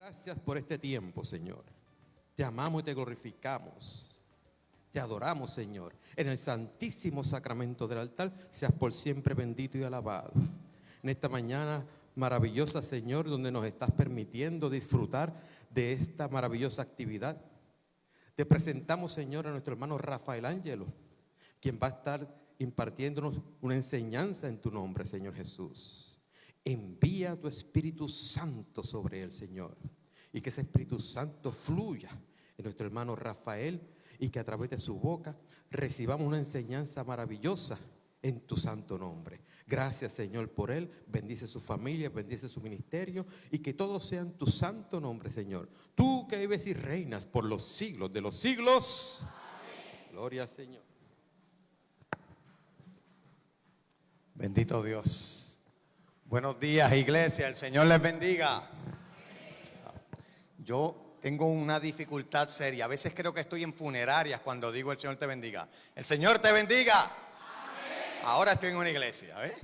Gracias por este tiempo, Señor. Te amamos y te glorificamos. Te adoramos, Señor. En el santísimo sacramento del altar, seas por siempre bendito y alabado. En esta mañana maravillosa, Señor, donde nos estás permitiendo disfrutar de esta maravillosa actividad. Te presentamos, Señor, a nuestro hermano Rafael Ángelo, quien va a estar impartiéndonos una enseñanza en tu nombre, Señor Jesús. Envía tu Espíritu Santo sobre él, Señor, y que ese Espíritu Santo fluya en nuestro hermano Rafael y que a través de su boca recibamos una enseñanza maravillosa en tu santo nombre. Gracias, Señor, por él. Bendice su familia, bendice su ministerio y que todo sea en tu santo nombre, Señor. Tú que vives y reinas por los siglos de los siglos. Amén. Gloria al Señor. Bendito Dios. Buenos días, iglesia. El Señor les bendiga. Yo tengo una dificultad seria. A veces creo que estoy en funerarias cuando digo el Señor te bendiga. El Señor te bendiga. Amén. Ahora estoy en una iglesia, ¿ves?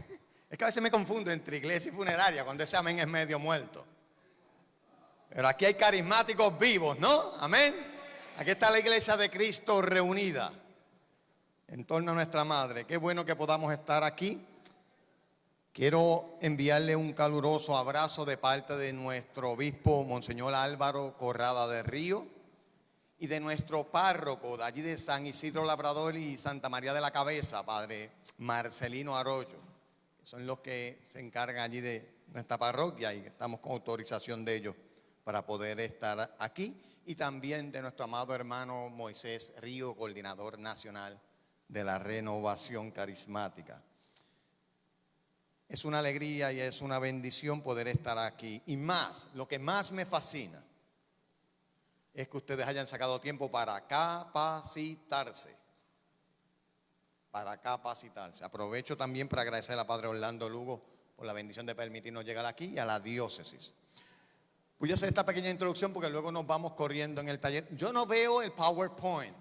Es que a veces me confundo entre iglesia y funeraria cuando ese amén es medio muerto. Pero aquí hay carismáticos vivos, ¿no? Amén. Aquí está la iglesia de Cristo reunida en torno a nuestra madre. Qué bueno que podamos estar aquí. Quiero enviarle un caluroso abrazo de parte de nuestro obispo, Monseñor Álvaro Corrada de Río, y de nuestro párroco de allí de San Isidro Labrador y Santa María de la Cabeza, padre Marcelino Arroyo, que son los que se encargan allí de nuestra parroquia y estamos con autorización de ellos para poder estar aquí, y también de nuestro amado hermano Moisés Río, coordinador nacional de la Renovación Carismática. Es una alegría y es una bendición poder estar aquí. Y más, lo que más me fascina es que ustedes hayan sacado tiempo para capacitarse. Para capacitarse. Aprovecho también para agradecer al Padre Orlando Lugo por la bendición de permitirnos llegar aquí y a la diócesis. Voy a hacer esta pequeña introducción porque luego nos vamos corriendo en el taller. Yo no veo el PowerPoint.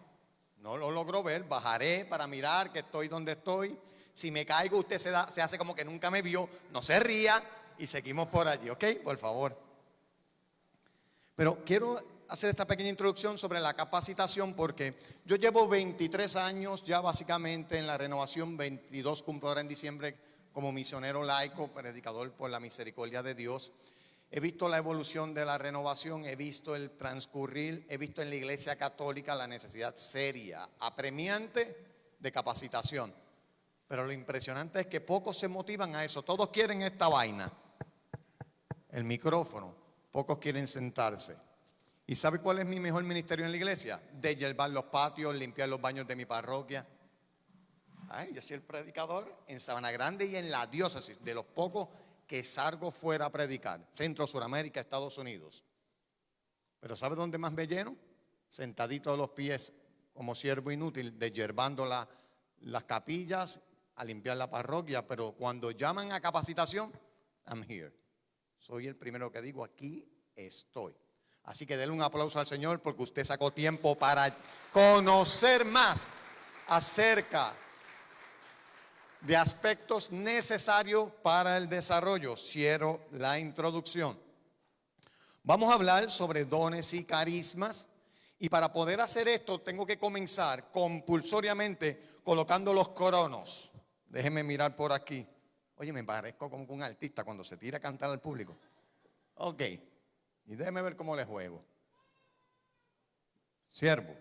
No lo logro ver. Bajaré para mirar que estoy donde estoy. Si me caigo, usted se hace como que nunca me vio, no se ría y seguimos por allí, ¿ok? Por favor. Pero quiero hacer esta pequeña introducción sobre la capacitación porque yo llevo 23 años ya básicamente en la Renovación, 22 cumplo ahora en diciembre como misionero laico, predicador por la misericordia de Dios. He visto la evolución de la Renovación, he visto el transcurrir, he visto en la Iglesia Católica la necesidad seria, apremiante de capacitación. Pero lo impresionante es que pocos se motivan a eso. Todos quieren esta vaina, el micrófono. Pocos quieren sentarse. ¿Y sabe cuál es mi mejor ministerio en la iglesia? Deshiervar los patios, limpiar los baños de mi parroquia. Yo soy el predicador en Sabana Grande y en la diócesis, de los pocos que salgo fuera a predicar. Centro, Suramérica, Estados Unidos. Pero ¿sabe dónde más me lleno? Sentadito a los pies como siervo inútil, deshiervando las capillas, a limpiar la parroquia, pero cuando llaman a capacitación, I'm here. Soy el primero que digo, aquí estoy. Así que denle un aplauso al Señor porque usted sacó tiempo para conocer más acerca de aspectos necesarios para el desarrollo. Cierro la introducción. Vamos a hablar sobre dones y carismas. Y para poder hacer esto tengo que comenzar compulsoriamente colocando los cronos. Déjenme mirar por aquí. Oye, me parezco como un artista cuando se tira a cantar al público. Ok, y déjenme ver cómo les juego. Siervo,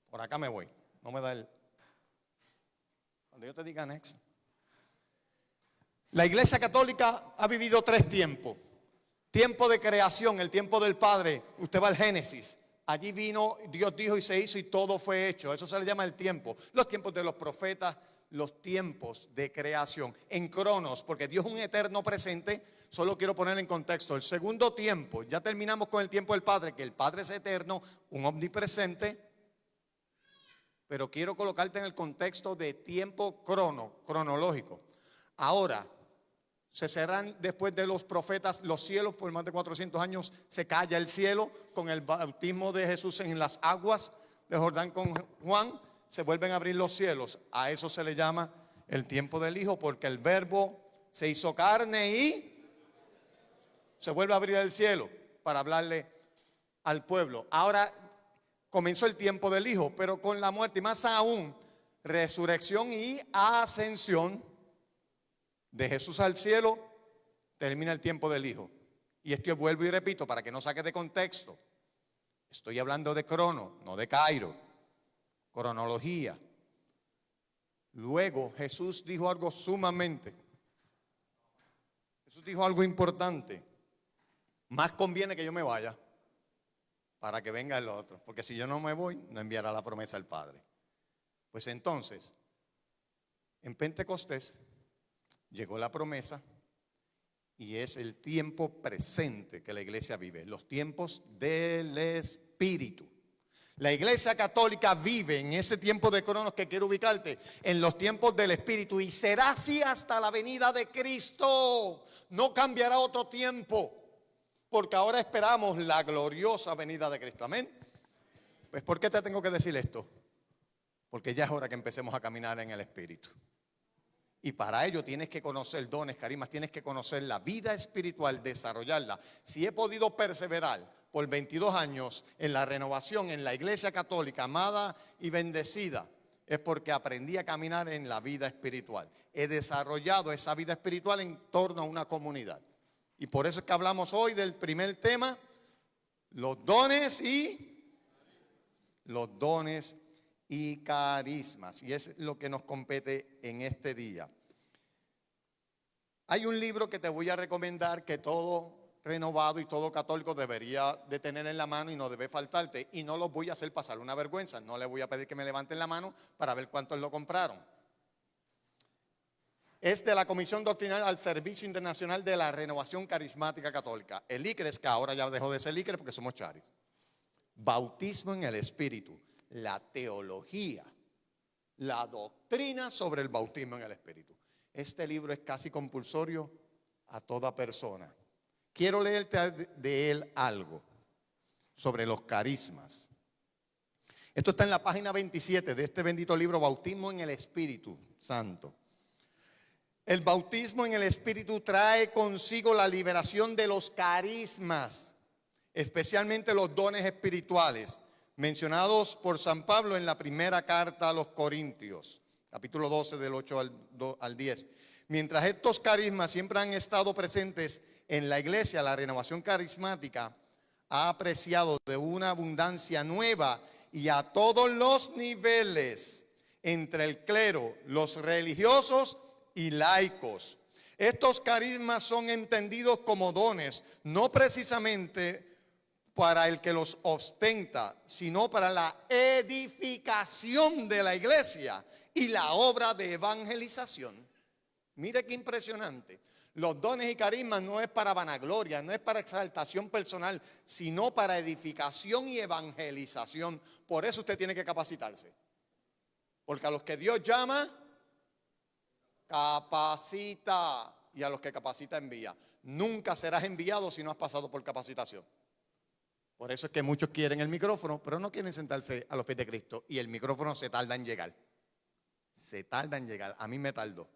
por acá me voy. No me da el... Cuando yo te diga next. La Iglesia Católica ha vivido 3 tiempos. Tiempo de creación, el tiempo del Padre. Usted va al Génesis. Allí vino, Dios dijo y se hizo y todo fue hecho. Eso se le llama el tiempo. Los tiempos de los profetas, los tiempos de creación. En cronos, porque Dios es un eterno presente, solo quiero poner en contexto. El segundo tiempo, ya terminamos con el tiempo del Padre, que el Padre es eterno, un omnipresente. Pero quiero colocarte en el contexto de tiempo cronológico. Ahora, se cerran después de los profetas los cielos por más de 400 años. Se calla el cielo con el bautismo de Jesús en las aguas de Jordán con Juan. Se vuelven a abrir los cielos. A eso se le llama el tiempo del Hijo porque el Verbo se hizo carne y se vuelve a abrir el cielo para hablarle al pueblo. Ahora comenzó el tiempo del Hijo, pero con la muerte y más aún, resurrección y ascensión de Jesús al cielo, termina el tiempo del Hijo. Y esto vuelvo y repito para que no saque de contexto. Estoy hablando de crono, no de Cairo. Cronología. Luego Jesús dijo algo Jesús dijo algo importante. Más conviene que yo me vaya para que venga el otro. Porque si yo no me voy, no enviará la promesa al Padre. Pues entonces, en Pentecostés llegó la promesa y es el tiempo presente que la iglesia vive. Los tiempos del Espíritu. La iglesia católica vive en ese tiempo de cronos que quiero ubicarte, en los tiempos del Espíritu, y será así hasta la venida de Cristo. No cambiará otro tiempo, porque ahora esperamos la gloriosa venida de Cristo. Amén. Pues ¿por qué te tengo que decir esto? Porque ya es hora que empecemos a caminar en el Espíritu. Y para ello tienes que conocer dones, carismas, tienes que conocer la vida espiritual, desarrollarla. Si he podido perseverar por 22 años en la renovación, en la iglesia católica, amada y bendecida, es porque aprendí a caminar en la vida espiritual. He desarrollado esa vida espiritual en torno a una comunidad. Y por eso es que hablamos hoy del primer tema, los dones y carismas. Y es lo que nos compete en este día. Hay un libro que te voy a recomendar que todo renovado y todo católico debería de tener en la mano y no debe faltarte. Y no los voy a hacer pasar una vergüenza. No les voy a pedir que me levanten la mano para ver cuántos lo compraron. Es de la Comisión Doctrinal al Servicio Internacional de la Renovación Carismática Católica. El ICRES, que ahora ya dejó de ser ICRES porque somos charis. Bautismo en el Espíritu. La teología, la doctrina sobre el bautismo en el Espíritu. Este libro es casi compulsorio a toda persona. Quiero leerte de él algo sobre los carismas. Esto está en la página 27 de este bendito libro, Bautismo en el Espíritu Santo. El bautismo en el Espíritu trae consigo la liberación de los carismas, especialmente los dones espirituales, mencionados por San Pablo en la primera carta a los Corintios, capítulo 12 del 8 al 10. Mientras estos carismas siempre han estado presentes en la iglesia, la renovación carismática ha apreciado de una abundancia nueva y a todos los niveles entre el clero, los religiosos y laicos. Estos carismas son entendidos como dones, no precisamente para el que los ostenta, sino para la edificación de la iglesia y la obra de evangelización. Mire qué impresionante. Los dones y carismas no es para vanagloria, no es para exaltación personal, sino para edificación y evangelización. Por eso usted tiene que capacitarse. Porque a los que Dios llama, capacita. Y a los que capacita, envía. Nunca serás enviado si no has pasado por capacitación. Por eso es que muchos quieren el micrófono, pero no quieren sentarse a los pies de Cristo. Y el micrófono se tarda en llegar. Se tarda en llegar. A mí me tardó.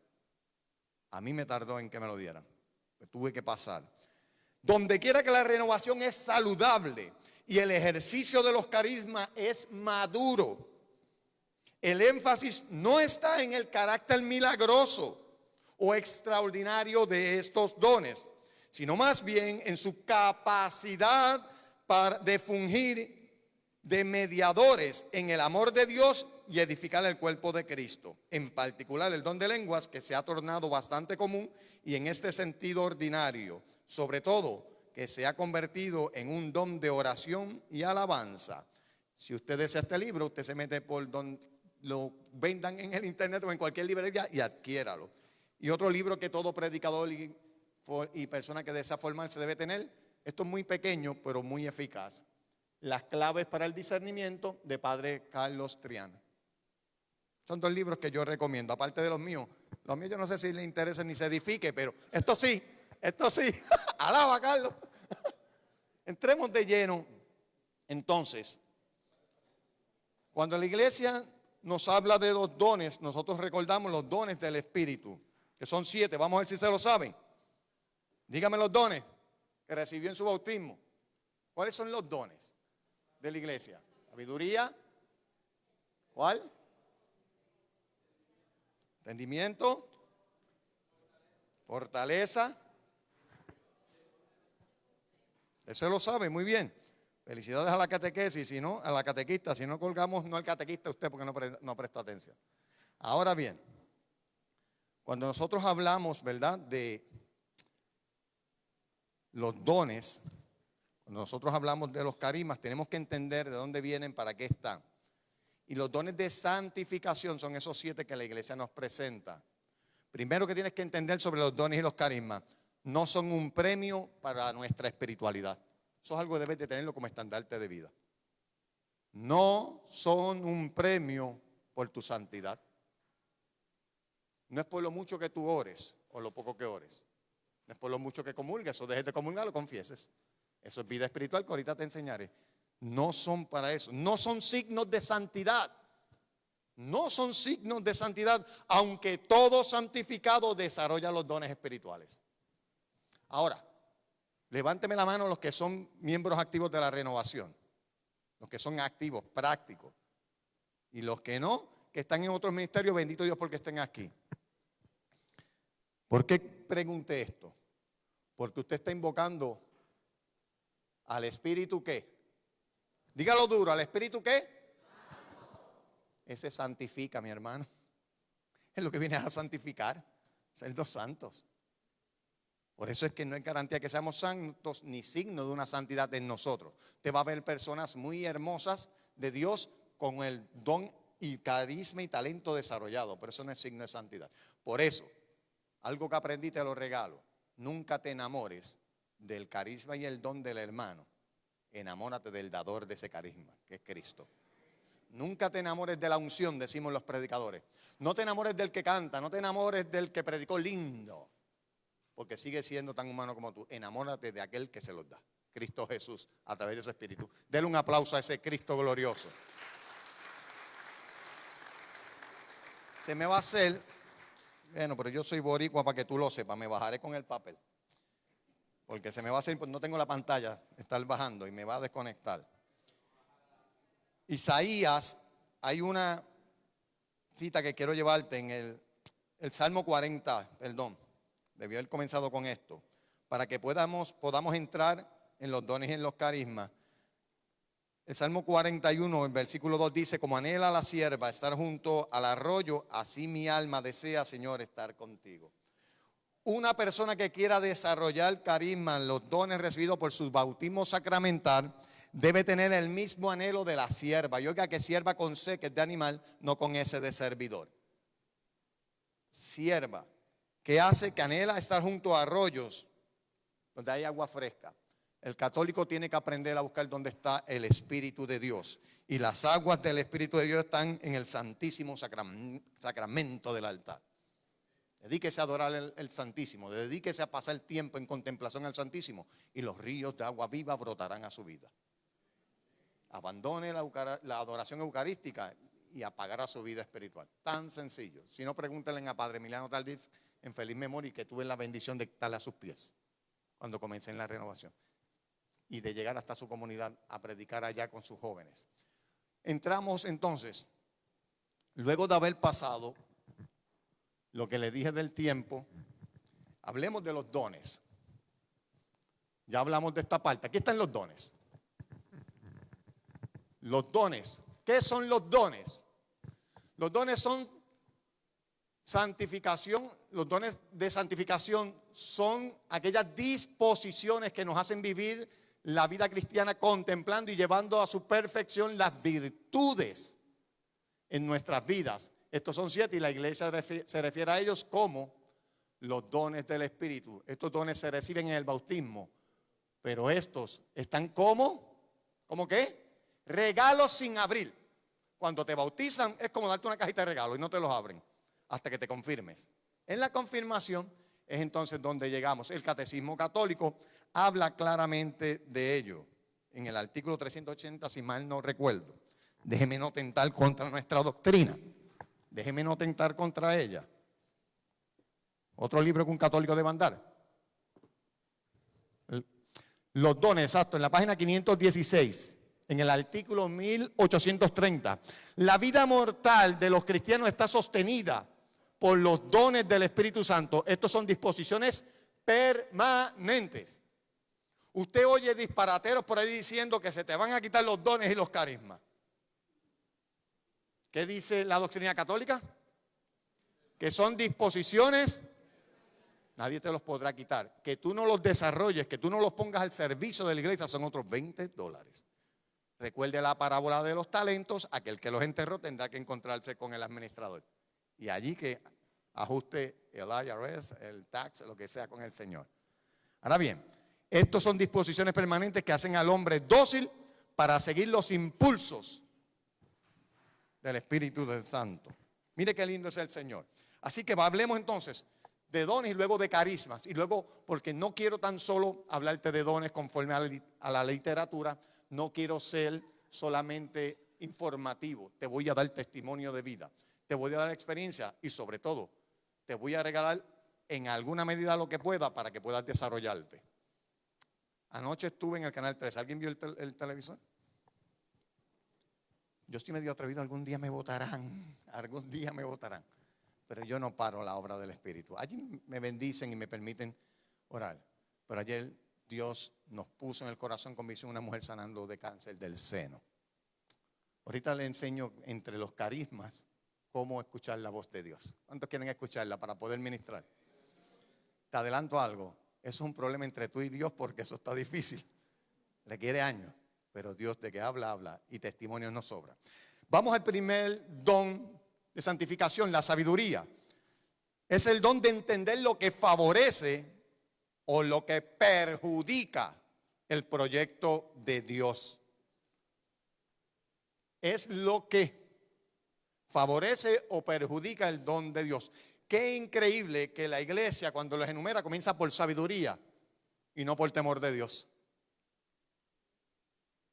A mí me tardó en que me lo dieran. Pues tuve que pasar. Donde quiera que la renovación es saludable y el ejercicio de los carismas es maduro, el énfasis no está en el carácter milagroso o extraordinario de estos dones, sino más bien en su capacidad de fungir de mediadores en el amor de Dios y edificar el cuerpo de Cristo. En particular el don de lenguas, que se ha tornado bastante común y en este sentido ordinario, sobre todo que se ha convertido en un don de oración y alabanza. Si usted desea este libro, usted se mete por donde lo vendan en el internet o en cualquier librería y adquiéralo. Y otro libro que todo predicador y persona que desea formarse debe tener, esto es muy pequeño pero muy eficaz. Las claves para el discernimiento, de Padre Carlos Triano. Son dos libros que yo recomiendo, aparte de los míos. Los míos yo no sé si le interesa ni se edifique, pero esto sí. Alaba, Carlos. Entremos de lleno. Entonces, cuando la iglesia nos habla de los dones, nosotros recordamos los dones del Espíritu, que son 7. Vamos a ver si se lo saben. Dígame los dones que recibió en su bautismo. ¿Cuáles son los dones de la iglesia? Sabiduría. ¿Cuál? Entendimiento. Fortaleza. Eso lo sabe muy bien. Felicidades a la catequesis, si no, a la catequista. Si no colgamos, no al catequista usted porque no presta atención. Ahora bien, cuando nosotros hablamos, ¿verdad?, de los dones, cuando nosotros hablamos de los carismas, tenemos que entender de dónde vienen, para qué están. Y los dones de santificación son esos 7 que la iglesia nos presenta. Primero que tienes que entender sobre los dones y los carismas, no son un premio para nuestra espiritualidad. Eso es algo que debes de tenerlo como estandarte de vida. No son un premio por tu santidad. No es por lo mucho que tú ores o lo poco que ores. No es por lo mucho que comulgues o dejes de comulgar o confieses. Eso es vida espiritual que ahorita te enseñaré. No son para eso. No son signos de santidad. No son signos de santidad, aunque todo santificado desarrolla los dones espirituales. Ahora, levánteme la mano los que son miembros activos de la renovación. Los que son activos, prácticos. Y los que no, que están en otros ministerios, bendito Dios porque estén aquí. ¿Por qué pregunté esto? Porque usted está invocando al Espíritu ¿qué? Dígalo duro, ¿al Espíritu qué? Ese santifica, mi hermano. Es lo que viene a santificar, ser los santos. Por eso es que no hay garantía que seamos santos ni signo de una santidad en nosotros. Te va a ver personas muy hermosas de Dios con el don y carisma y talento desarrollado, pero eso no es signo de santidad. Por eso, algo que aprendí te lo regalo. Nunca te enamores del carisma y el don del hermano. Enamórate del dador de ese carisma, que es Cristo. Nunca te enamores de la unción, decimos los predicadores. No te enamores del que canta, no te enamores del que predicó lindo, porque sigue siendo tan humano como tú. Enamórate de aquel que se los da, Cristo Jesús, a través de su Espíritu. Dele un aplauso a ese Cristo glorioso. Se me va a hacer, bueno, pero yo soy boricua para que tú lo sepas, me bajaré con el papel. Porque se me va a hacer, pues no tengo la pantalla, estar bajando y me va a desconectar. Isaías, hay una cita que quiero llevarte en el Salmo 40, perdón, debió haber comenzado con esto, para que podamos entrar en los dones y en los carismas. El Salmo 41, el versículo 2 dice: como anhela la sierva estar junto al arroyo, así mi alma desea, Señor, estar contigo. Una persona que quiera desarrollar carisma, los dones recibidos por su bautismo sacramental, debe tener el mismo anhelo de la sierva. Y oiga que sierva con C, que es de animal, no con S de servidor. Sierva, que hace, que anhela estar junto a arroyos donde hay agua fresca. El católico tiene que aprender a buscar dónde está el Espíritu de Dios. Y las aguas del Espíritu de Dios están en el santísimo sacramento del altar. Dedíquese a adorar el Santísimo, dedíquese a pasar tiempo en contemplación al Santísimo y los ríos de agua viva brotarán a su vida. Abandone la adoración eucarística y apagará su vida espiritual. Tan sencillo. Si no, pregúntenle a Padre Emiliano Tardif en feliz memoria, que tuve la bendición de estar a sus pies cuando comencé en la renovación y de llegar hasta su comunidad a predicar allá con sus jóvenes. Entramos entonces, luego de haber pasado lo que le dije del tiempo, hablemos de los dones. Ya hablamos de esta parte. Aquí están los dones. Los dones. ¿Qué son los dones? Los dones son santificación. Los dones de santificación son aquellas disposiciones que nos hacen vivir la vida cristiana contemplando y llevando a su perfección las virtudes en nuestras vidas. Estos son 7 y la iglesia se refiere a ellos como los dones del Espíritu. Estos dones se reciben en el bautismo, pero estos están como, ¿cómo qué? Regalos sin abrir. Cuando te bautizan es como darte una cajita de regalos y no te los abren hasta que te confirmes. En la confirmación es entonces donde llegamos. El Catecismo Católico habla claramente de ello. En el artículo 380, si mal no recuerdo. Déjeme no tentar contra nuestra doctrina. Déjeme no tentar contra ella. Otro libro que un católico debe andar. Los dones, exacto, en la página 516, en el artículo 1830. La vida mortal de los cristianos está sostenida por los dones del Espíritu Santo. Estos son disposiciones permanentes. Usted oye disparateros por ahí diciendo que se te van a quitar los dones y los carismas. ¿Qué dice la doctrina católica? Que son disposiciones, nadie te los podrá quitar. Que tú no los desarrolles, que tú no los pongas al servicio de la iglesia, son otros $20. Recuerde la parábola de los talentos, aquel que los enterró tendrá que encontrarse con el administrador. Y allí que ajuste el IRS, el tax, lo que sea con el Señor. Ahora bien, estos son disposiciones permanentes que hacen al hombre dócil para seguir los impulsos del Espíritu del Santo. Mire qué lindo es el Señor. Así que hablemos entonces de dones y luego de carismas. Y luego, porque no quiero tan solo hablarte de dones conforme a la literatura, no quiero ser solamente informativo. Te voy a dar testimonio de vida, te voy a dar experiencia y sobre todo te voy a regalar en alguna medida lo que pueda para que puedas desarrollarte. Anoche estuve en el Canal 3. ¿Alguien vio el televisor? Yo estoy medio atrevido, algún día me votarán, pero yo no paro la obra del Espíritu. Allí me bendicen y me permiten orar, pero ayer Dios nos puso en el corazón con visión una mujer sanando de cáncer del seno. Ahorita le enseño entre los carismas cómo escuchar la voz de Dios. ¿Cuántos quieren escucharla para poder ministrar? Te adelanto algo, eso es un problema entre tú y Dios porque eso está difícil, requiere años. Pero Dios de que habla, habla y testimonios no sobra. Vamos al primer don de santificación, la sabiduría. Es el don de entender lo que favorece o lo que perjudica el proyecto de Dios. Es lo que favorece o perjudica el don de Dios. Qué increíble que la iglesia cuando los enumera comienza por sabiduría y no por temor de Dios.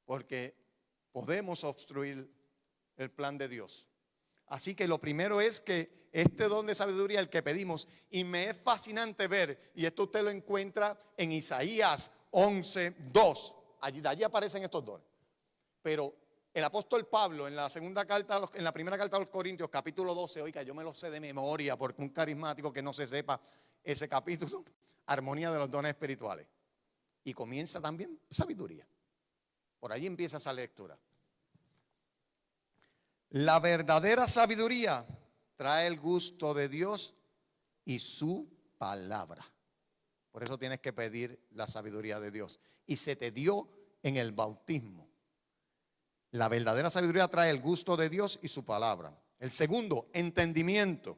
Porque podemos obstruir el plan de Dios. Así que lo primero es que este don de sabiduría, el que pedimos, y me es fascinante ver, y esto usted lo encuentra en Isaías 11:2. De allí aparecen estos dones. Pero el apóstol Pablo en la primera carta a los Corintios, capítulo 12, oiga, yo me lo sé de memoria, porque un carismático que no se sepa ese capítulo, armonía de los dones espirituales. Y comienza también sabiduría. Por ahí empieza esa lectura. La verdadera sabiduría trae el gusto de Dios y su palabra. Por eso tienes que pedir la sabiduría de Dios. Y se te dio en el bautismo. La verdadera sabiduría trae el gusto de Dios y su palabra. El segundo, entendimiento.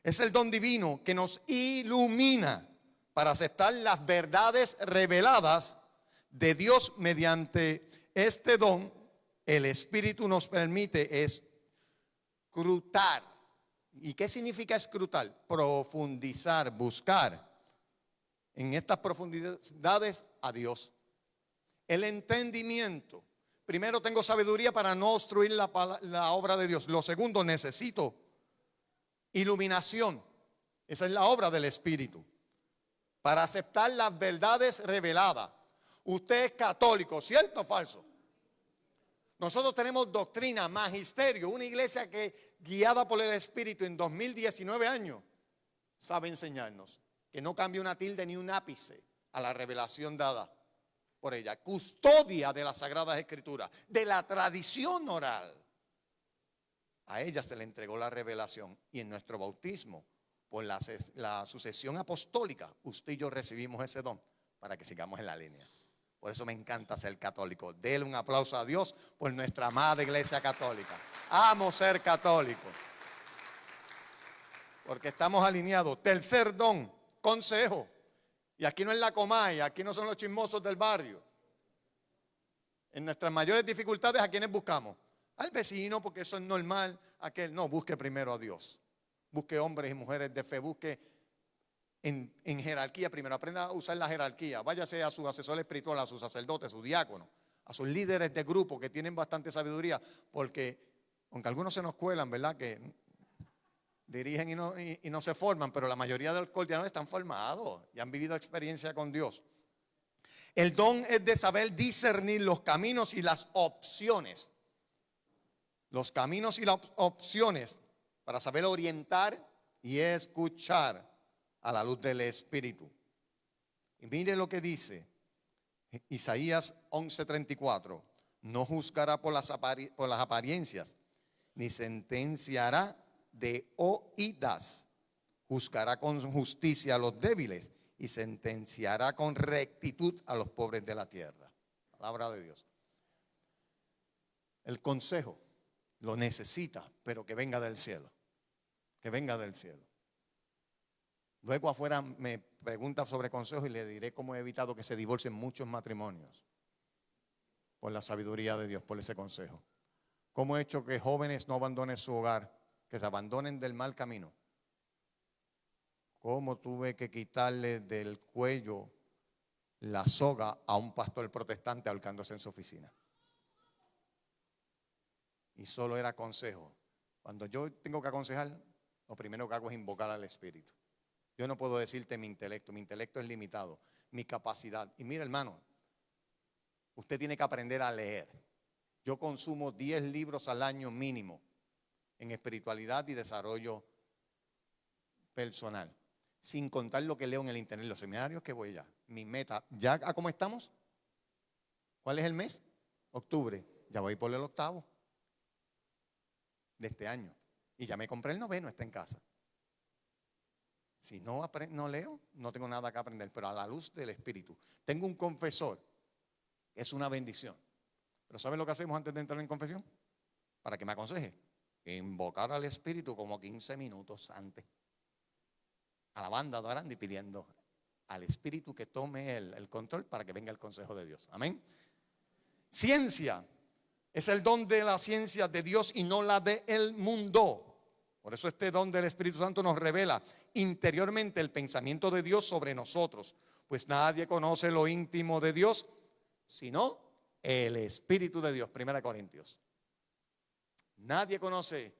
Es el don divino que nos ilumina para aceptar las verdades reveladas de Dios. Mediante este don, el Espíritu nos permite escrutar. ¿Y qué significa escrutar? Profundizar, buscar en estas profundidades a Dios. El entendimiento. Primero tengo sabiduría para no obstruir la obra de Dios. Lo segundo, necesito iluminación. Esa es la obra del Espíritu. Para aceptar las verdades reveladas. Usted es católico, ¿cierto o falso? Nosotros tenemos doctrina, magisterio, una iglesia que guiada por el Espíritu en 2019 años sabe enseñarnos que no cambia una tilde ni un ápice a la revelación dada por ella. Custodia de las Sagradas Escrituras, de la tradición oral. A ella se le entregó la revelación y en nuestro bautismo, por la sucesión apostólica, usted y yo recibimos ese don para que sigamos en la línea. Por eso me encanta ser católico. Dele un aplauso a Dios por nuestra amada iglesia católica. Amo ser católico. Porque estamos alineados. Tercer don, consejo. Y aquí no es la Comay, aquí no son los chismosos del barrio. En nuestras mayores dificultades, ¿a quiénes buscamos? Al vecino, porque eso es normal. Aquel, no, busque primero a Dios. Busque hombres y mujeres de fe, busque en jerarquía primero, aprenda a usar la jerarquía. Váyase a su asesor espiritual, a sus sacerdotes, a sus diáconos, a sus líderes de grupo que tienen bastante sabiduría, porque aunque algunos se nos cuelan, ¿verdad? Que dirigen y no se forman, pero la mayoría de los coordinadores están formados y han vivido experiencia con Dios. El don es de saber discernir los caminos y las opciones. Los caminos y las opciones para saber orientar y escuchar a la luz del Espíritu. Y mire lo que dice Isaías 11:34. No juzgará por las apariencias, ni sentenciará de oídas. Juzgará con justicia a los débiles y sentenciará con rectitud a los pobres de la tierra. Palabra de Dios. El consejo lo necesita, pero que venga del cielo. Que venga del cielo. Luego afuera me pregunta sobre consejos y le diré cómo he evitado que se divorcien muchos matrimonios. Por la sabiduría de Dios, por ese consejo. Cómo he hecho que jóvenes no abandonen su hogar, que se abandonen del mal camino. Cómo tuve que quitarle del cuello la soga a un pastor protestante ahorcándose en su oficina. Y solo era consejo. Cuando yo tengo que aconsejar, lo primero que hago es invocar al Espíritu. Yo no puedo decirte mi intelecto es limitado, mi capacidad. Y mira, hermano, usted tiene que aprender a leer. Yo consumo 10 libros al año mínimo en espiritualidad y desarrollo personal. Sin contar lo que leo en el internet, los seminarios que voy ya. Mi meta, ¿ya cómo estamos? ¿Cuál es el mes? Octubre. Ya voy por el 8º de este año. Y ya me compré el 9º, está en casa. Si no leo, no tengo nada que aprender, pero a la luz del Espíritu. Tengo un confesor, es una bendición. Pero ¿saben lo que hacemos antes de entrar en confesión? Para que me aconseje. Invocar al Espíritu como 15 minutos antes. Alabando, adorando y pidiendo al Espíritu que tome el control para que venga el consejo de Dios. Amén. Ciencia es el don de la ciencia de Dios y no la del mundo. Por eso este don del Espíritu Santo nos revela interiormente el pensamiento de Dios sobre nosotros. Pues nadie conoce lo íntimo de Dios sino el Espíritu de Dios. 1 Corintios. Nadie conoce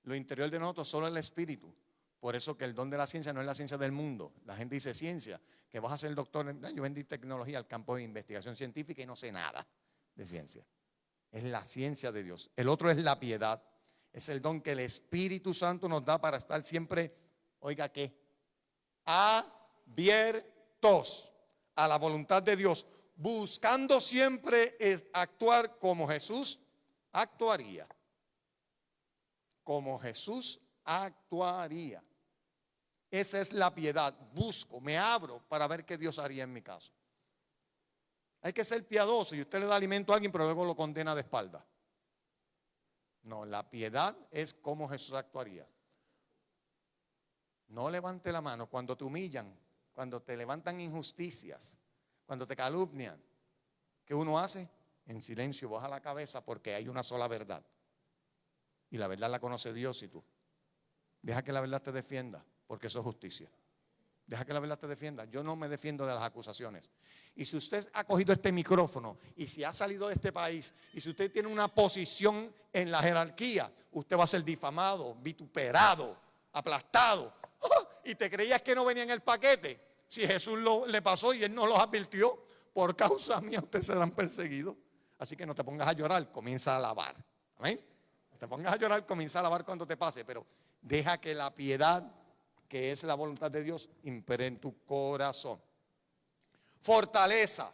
lo interior de nosotros, solo el Espíritu. Por eso que el don de la ciencia no es la ciencia del mundo. La gente dice ciencia, que vas a ser doctor. Yo vendí tecnología al campo de investigación científica y no sé nada de ciencia. Es la ciencia de Dios. El otro es la piedad. Es el don que el Espíritu Santo nos da para estar siempre, oiga qué, abiertos a la voluntad de Dios, buscando siempre actuar como Jesús actuaría. Como Jesús actuaría. Esa es la piedad. Busco, me abro para ver qué Dios haría en mi caso. Hay que ser piadoso y usted le da alimento a alguien pero luego lo condena de espalda. No, la piedad es como Jesús actuaría. No levante la mano cuando te humillan, cuando te levantan injusticias, cuando te calumnian. ¿Qué uno hace? En silencio baja la cabeza porque hay una sola verdad. Y la verdad la conoce Dios y tú. Deja que la verdad te defienda, porque eso es justicia. Deja que la verdad te defienda. Yo no me defiendo de las acusaciones. Y si usted ha cogido este micrófono y si ha salido de este país y si usted tiene una posición en la jerarquía, usted va a ser difamado, vituperado, aplastado. ¡Oh! Y te creías que no venía en el paquete. Si Jesús le pasó y él no los advirtió, por causa mía ustedes serán perseguidos. Así que no te pongas a llorar, comienza a alabar. Amén. No te pongas a llorar, comienza a alabar cuando te pase, pero deja que la piedad, que es la voluntad de Dios, impere en tu corazón. Fortaleza.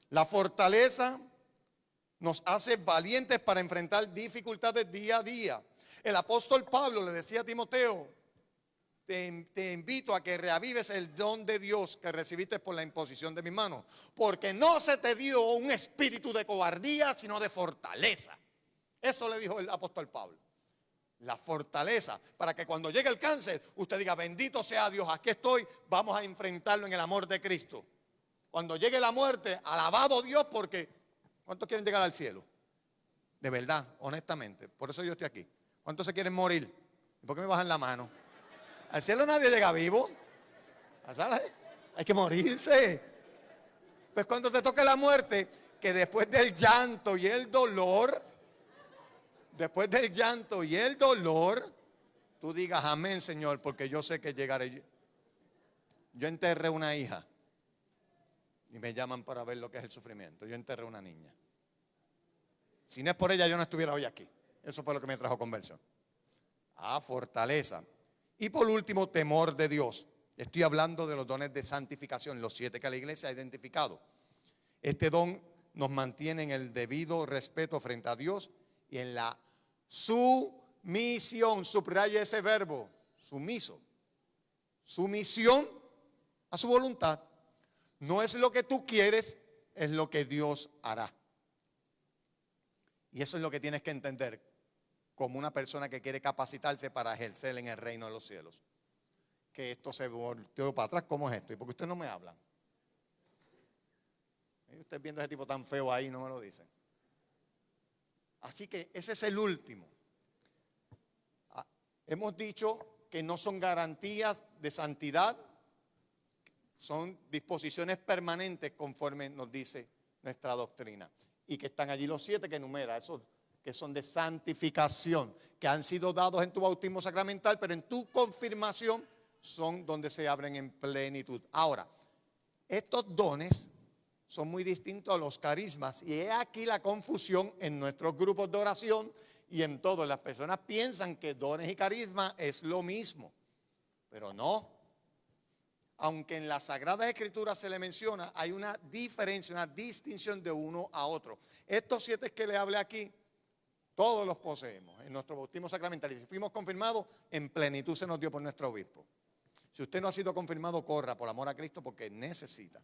La fortaleza nos hace valientes para enfrentar dificultades día a día. El apóstol Pablo le decía a Timoteo: te invito a que reavives el don de Dios que recibiste por la imposición de mis manos, porque no se te dio un espíritu de cobardía, sino de fortaleza. Eso le dijo el apóstol Pablo. La fortaleza, para que cuando llegue el cáncer, usted diga: bendito sea Dios, aquí estoy, vamos a enfrentarlo en el amor de Cristo. Cuando llegue la muerte, alabado Dios, porque ¿cuántos quieren llegar al cielo? De verdad, honestamente, por eso yo estoy aquí. ¿Cuántos se quieren morir? ¿Por qué me bajan la mano? Al cielo nadie llega vivo. Hay que morirse. Pues cuando te toque la muerte, que después del llanto y el dolor, tú digas: amén, Señor, porque yo sé que llegaré. Yo enterré una hija y me llaman para ver lo que es el sufrimiento. Yo enterré una niña. Si no es por ella, yo no estuviera hoy aquí. Eso fue lo que me trajo conversión. Fortaleza. Y por último, temor de Dios. Estoy hablando de los dones de santificación, los 7 que la iglesia ha identificado. Este don nos mantiene en el debido respeto frente a Dios y en la sumisión. Subraya ese verbo, sumiso. Sumisión a su voluntad. No es lo que tú quieres, es lo que Dios hará. Y eso es lo que tienes que entender como una persona que quiere capacitarse para ejercer en el reino de los cielos. Que esto se volteó para atrás, ¿cómo es esto? ¿Y por qué ustedes no me hablan? ¿Y ustedes viendo a ese tipo tan feo ahí no me lo dicen? Así que ese es el último. Hemos dicho que no son garantías de santidad, son disposiciones permanentes conforme nos dice nuestra doctrina. Y que están allí los 7 que enumera, esos que son de santificación, que han sido dados en tu bautismo sacramental, pero en tu confirmación son donde se abren en plenitud. Ahora, estos dones son muy distintos a los carismas y es aquí la confusión en nuestros grupos de oración y en todos. Las personas piensan que dones y carismas es lo mismo, pero no. Aunque en la Sagrada Escritura se le menciona, hay una diferencia, una distinción de uno a otro. Estos 7 que le hablé aquí, todos los poseemos en nuestro bautismo sacramental. Y si fuimos confirmados, en plenitud se nos dio por nuestro obispo. Si usted no ha sido confirmado, corra por amor a Cristo porque necesita.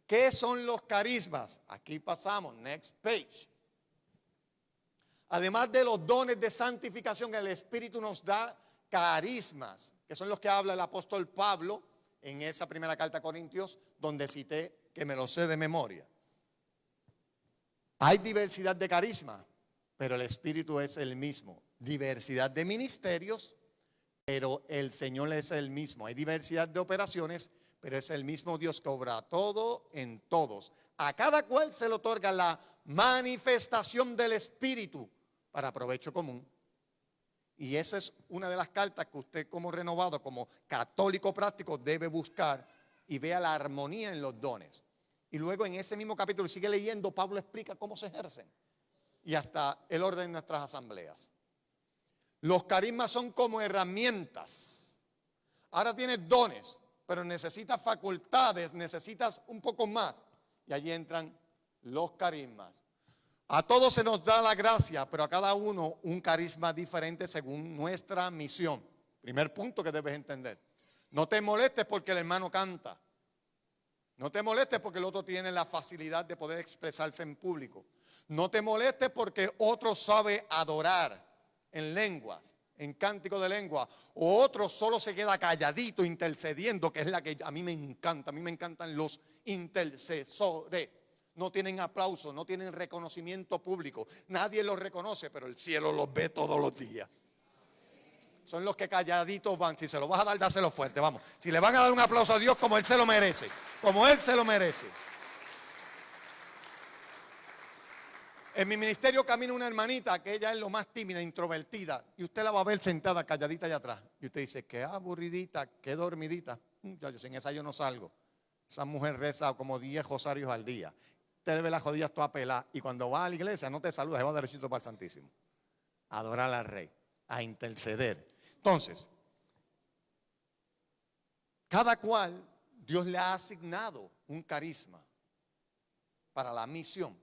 ¿Qué son los carismas? Aquí pasamos, next page. Además de los dones de santificación, el Espíritu nos da carismas, que son los que habla el apóstol Pablo en esa primera carta a Corintios, donde cité que me lo sé de memoria. Hay diversidad de carismas, pero el Espíritu es el mismo. Diversidad de ministerios, pero el Señor es el mismo. Hay diversidad de operaciones, pero es el mismo Dios que obra todo en todos. A cada cual se le otorga la manifestación del Espíritu para provecho común. Y esa es una de las cartas que usted como renovado, como católico práctico debe buscar y vea la armonía en los dones. Y luego en ese mismo capítulo, sigue leyendo, Pablo explica cómo se ejercen y hasta el orden de nuestras asambleas. Los carismas son como herramientas. Ahora tienes dones, pero necesitas facultades, necesitas un poco más. Y allí entran los carismas. A todos se nos da la gracia, pero a cada uno un carisma diferente según nuestra misión. Primer punto que debes entender. No te molestes porque el hermano canta. No te molestes porque el otro tiene la facilidad de poder expresarse en público. No te molestes porque otro sabe adorar en lenguas, en cántico de lengua. O otro solo se queda calladito intercediendo, que es la que a mí me encanta. A mí me encantan los intercesores. No tienen aplauso, no tienen reconocimiento público. Nadie los reconoce, pero el cielo los ve todos los días. Son los que calladitos van. Si se lo vas a dar, dáselo fuerte, vamos. Si le van a dar un aplauso a Dios, como Él se lo merece. Como Él se lo merece. En mi ministerio camina una hermanita que ella es lo más tímida, introvertida. Y usted la va a ver sentada, calladita allá atrás. Y usted dice, qué aburridita, qué dormidita. Muchachos, sin esa yo no salgo. Esa mujer reza como 10 rosarios al día. Usted le ve las rodillas toda pelada. Y cuando va a la iglesia no te saluda, se va derechito para el Santísimo. A adorar al Rey, a interceder. Entonces, cada cual Dios le ha asignado un carisma para la misión.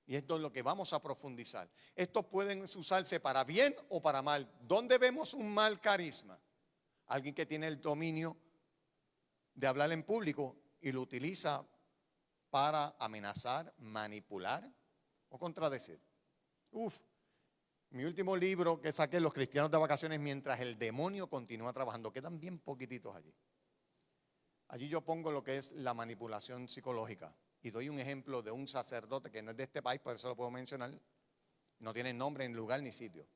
Y esto es lo que vamos a profundizar. Estos pueden usarse para bien o para mal. ¿Dónde vemos un mal carisma? Alguien que tiene el dominio de hablar en público y lo utiliza para amenazar, manipular o contradecir. Mi último libro que saqué, Los cristianos de vacaciones mientras el demonio continúa trabajando. Quedan bien poquititos allí. Allí yo pongo lo que es la manipulación psicológica. Y doy un ejemplo de un sacerdote que no es de este país, por eso lo puedo mencionar. No tiene nombre, ni lugar, ni sitio.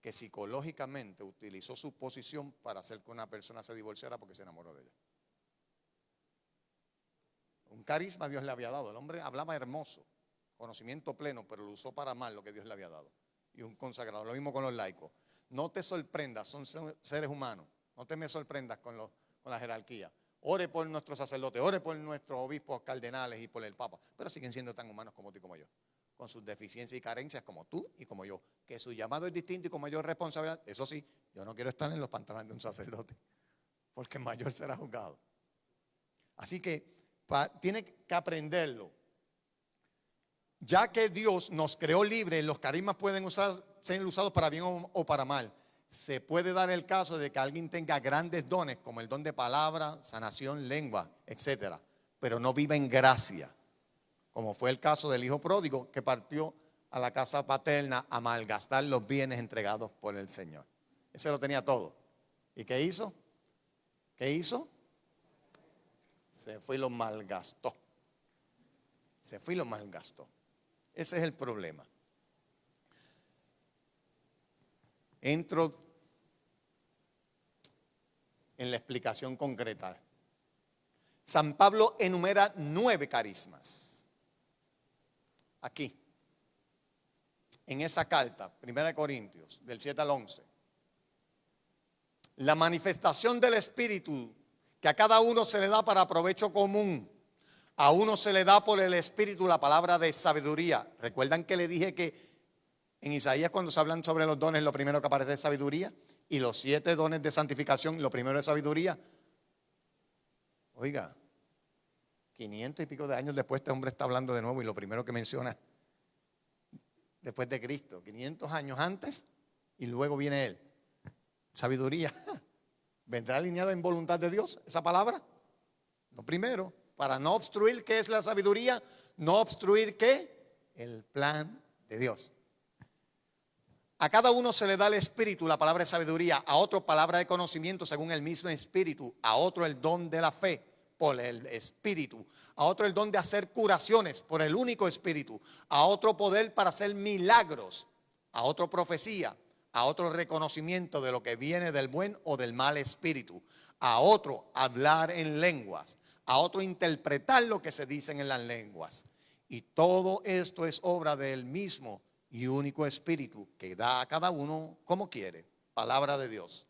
Que psicológicamente utilizó su posición para hacer que una persona se divorciara porque se enamoró de ella. Un carisma Dios le había dado. El hombre hablaba hermoso, conocimiento pleno, pero lo usó para mal lo que Dios le había dado. Y un consagrado. Lo mismo con los laicos. No te sorprendas, son seres humanos. No te me sorprendas con la jerarquía. ore por nuestros sacerdotes, ore por nuestros obispos cardenales y por el Papa, pero siguen siendo tan humanos como tú y como yo, con sus deficiencias y carencias como tú y como yo, que su llamado es distinto y con mayor responsabilidad. Eso sí, yo no quiero estar en los pantalones de un sacerdote, porque mayor será juzgado. Así que tiene que aprenderlo. Ya que Dios nos creó libres, los carismas pueden ser usados para bien o para mal. Se puede dar el caso de que alguien tenga grandes dones, como el don de palabra, sanación, lengua, etcétera, pero no vive en gracia, como fue el caso del hijo pródigo que partió a la casa paterna a malgastar los bienes entregados por el Señor. Ese lo tenía todo. ¿Y qué hizo? ¿Qué hizo? Se fue y lo malgastó. Se fue y lo malgastó. Ese es el problema. Entro en la explicación concreta. San Pablo enumera 9 carismas. Aquí, en esa carta, 1 Corintios, del 7 al 11. La manifestación del Espíritu, que a cada uno se le da para provecho común. A uno se le da por el Espíritu la palabra de sabiduría. ¿Recuerdan que le dije que en Isaías, cuando se hablan sobre los dones, lo primero que aparece es sabiduría? Y los 7 dones de santificación, lo primero es sabiduría. Oiga, 500 y pico de años después este hombre está hablando de nuevo y lo primero que menciona después de Cristo, 500 años antes y luego viene él. Sabiduría. ¿Vendrá alineada en voluntad de Dios esa palabra? Lo primero, para no obstruir, ¿qué es la sabiduría? No obstruir, ¿qué? El plan de Dios. A cada uno se le da el Espíritu, la palabra de sabiduría, a otro palabra de conocimiento según el mismo Espíritu, a otro el don de la fe por el Espíritu, a otro el don de hacer curaciones por el único Espíritu, a otro poder para hacer milagros, a otro profecía, a otro reconocimiento de lo que viene del buen o del mal espíritu, a otro hablar en lenguas, a otro interpretar lo que se dicen en las lenguas. Y todo esto es obra del mismo y único Espíritu que da a cada uno como quiere. Palabra de Dios.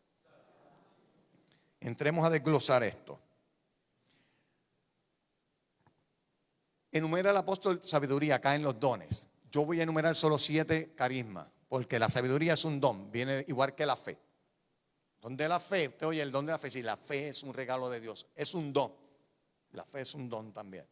Entremos a desglosar esto. Enumera el apóstol sabiduría acá en los dones. Yo voy a enumerar solo 7 carismas, porque la sabiduría es un don, viene igual que la fe. Don de la fe, usted oye el don de la fe, si la fe es un regalo de Dios, es un don. La fe es un don también.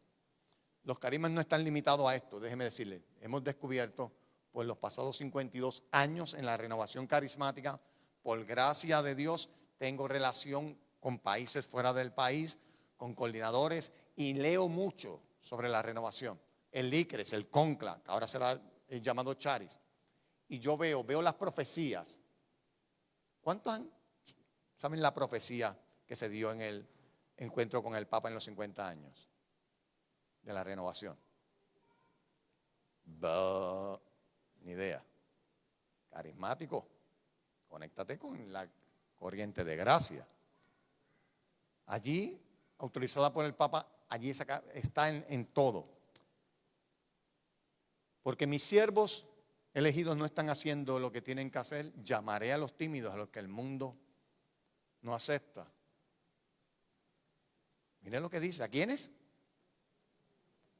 Los carismas no están limitados a esto, déjeme decirle. Hemos descubierto por los pasados 52 años en la renovación carismática, por gracia de Dios, tengo relación con países fuera del país, con coordinadores, y leo mucho sobre la renovación. El ICRES, el CONCLA, que ahora será llamado Charis. Y yo veo las profecías. ¿Cuántos saben la profecía que se dio en el encuentro con el Papa en los 50 años de la renovación? Ni idea. Carismático, conéctate con la corriente de gracia. Allí, autorizada por el Papa, allí está en todo. Porque mis siervos elegidos no están haciendo lo que tienen que hacer, llamaré a los tímidos, a los que el mundo no acepta. Miren lo que dice, ¿a quiénes?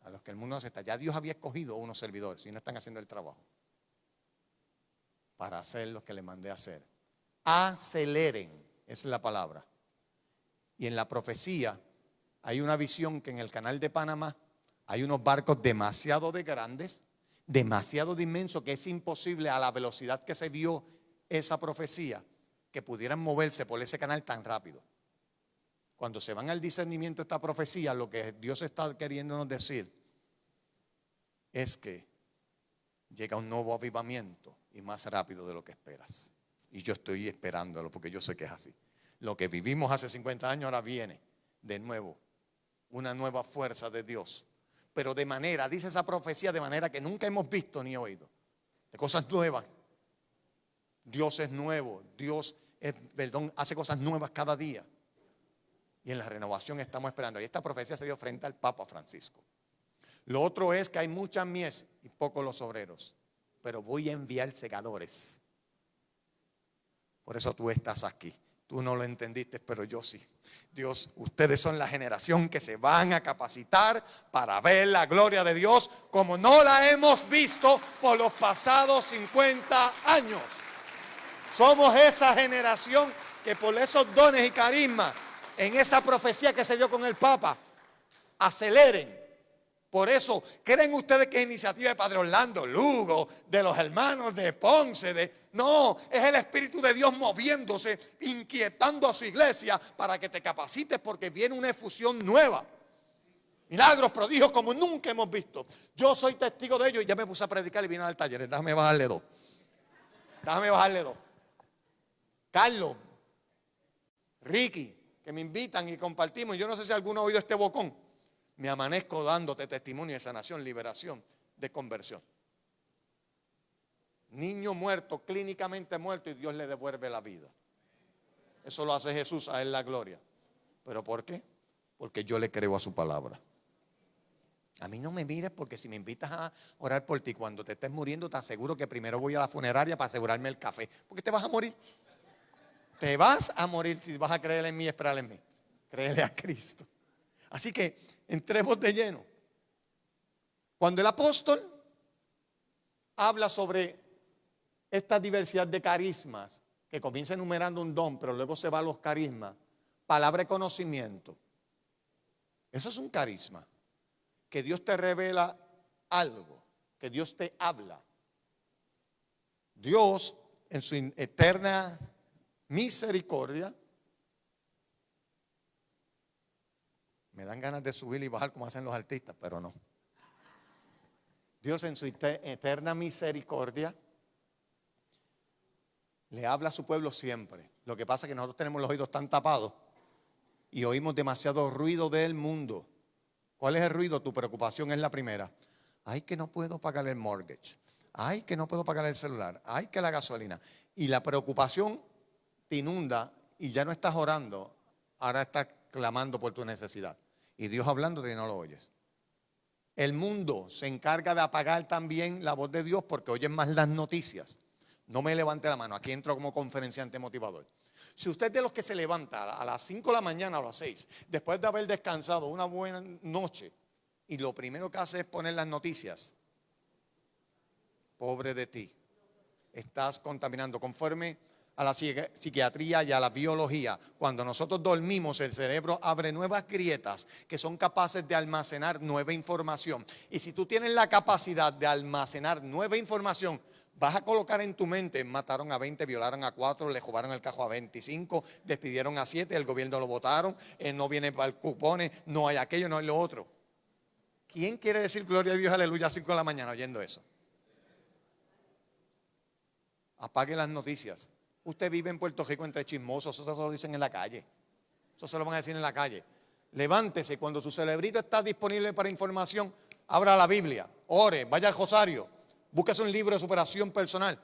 A los que el mundo no acepta. Ya Dios había escogido unos servidores y no están haciendo el trabajo para hacer lo que le mandé a hacer. Aceleren, esa es la palabra. Y en la profecía hay una visión que en el canal de Panamá hay unos barcos demasiado de grandes, demasiado de inmensos, que es imposible a la velocidad que se vio esa profecía que pudieran moverse por ese canal tan rápido. Cuando se van al discernimiento de esta profecía, lo que Dios está queriéndonos decir es que llega un nuevo avivamiento y más rápido de lo que esperas. Y yo estoy esperándolo porque yo sé que es así. Lo que vivimos hace 50 años ahora viene de nuevo, una nueva fuerza de Dios. Pero de manera, dice esa profecía, de manera que nunca hemos visto ni oído. De cosas nuevas. Dios es nuevo, hace cosas nuevas cada día. Y en la renovación estamos esperando. Y esta profecía se dio frente al Papa Francisco. Lo otro es que hay mucha mies y pocos los obreros. Pero voy a enviar segadores. Por eso tú estás aquí. Tú no lo entendiste, pero yo sí. Dios, ustedes son la generación que se van a capacitar para ver la gloria de Dios como no la hemos visto por los pasados 50 años. Somos esa generación que por esos dones y carismas, en esa profecía que se dio con el Papa, aceleren. Por eso, ¿creen ustedes que es iniciativa de Padre Orlando Lugo, de los hermanos de Ponce? No, es el Espíritu de Dios moviéndose, inquietando a su iglesia para que te capacites porque viene una efusión nueva. Milagros, prodigios como nunca hemos visto. Yo soy testigo de ello y ya me puse a predicar y vine al taller. Déjame bajarle dos. Carlos, Ricky, que me invitan y compartimos. Yo no sé si alguno ha oído este bocón. Me amanezco dándote testimonio de sanación, liberación, de conversión. Niño muerto, clínicamente muerto, y Dios le devuelve la vida. Eso lo hace Jesús, a él la gloria. ¿Pero por qué? Porque yo le creo a su palabra. A mí no me mires, porque si me invitas a orar por ti, cuando te estés muriendo, te aseguro que primero voy a la funeraria para asegurarme el café. Porque te vas a morir. Te vas a morir si vas a creer en mí y esperar en mí. Créele a Cristo. Así que entremos de lleno. Cuando el apóstol habla sobre esta diversidad de carismas, que comienza enumerando un don, pero luego se va a los carismas, palabra de conocimiento. Eso es un carisma. Que Dios te revela algo, que Dios te habla. Dios, en su eterna misericordia, me dan ganas de subir y bajar como hacen los artistas, pero no. Dios en su eterna misericordia le habla a su pueblo siempre. Lo que pasa es que nosotros tenemos los oídos tan tapados y oímos demasiado ruido del mundo. ¿Cuál es el ruido? Tu preocupación es la primera. Ay, que no puedo pagar el mortgage. Ay, que no puedo pagar el celular. Ay, que la gasolina. Y la preocupación te inunda y ya no estás orando. Ahora estás clamando por tu necesidad. Y Dios hablándote y no lo oyes. El mundo se encarga de apagar también la voz de Dios porque oyen más las noticias. No me levante la mano. Aquí entro como conferenciante motivador. Si usted es de los que se levanta a las 5 de la mañana o a las 6, después de haber descansado una buena noche, y lo primero que hace es poner las noticias, pobre de ti, estás contaminando. Conforme a la psiquiatría y a la biología, cuando nosotros dormimos, el cerebro abre nuevas grietas que son capaces de almacenar nueva información. Y si tú tienes la capacidad de almacenar nueva información, vas a colocar en tu mente: mataron a 20, violaron a 4, le robaron el carro a 25, despidieron a 7, el gobierno lo votaron, no viene para el cupones, no hay aquello, no hay lo otro. ¿Quién quiere decir gloria a Dios, aleluya, a 5 de la mañana oyendo eso? Apague las noticias. Usted vive en Puerto Rico entre chismosos, eso se lo dicen en la calle. Eso se lo van a decir en la calle. Levántese, cuando su cerebrito está disponible para información, abra la Biblia, ore, vaya al rosario, búsquese un libro de superación personal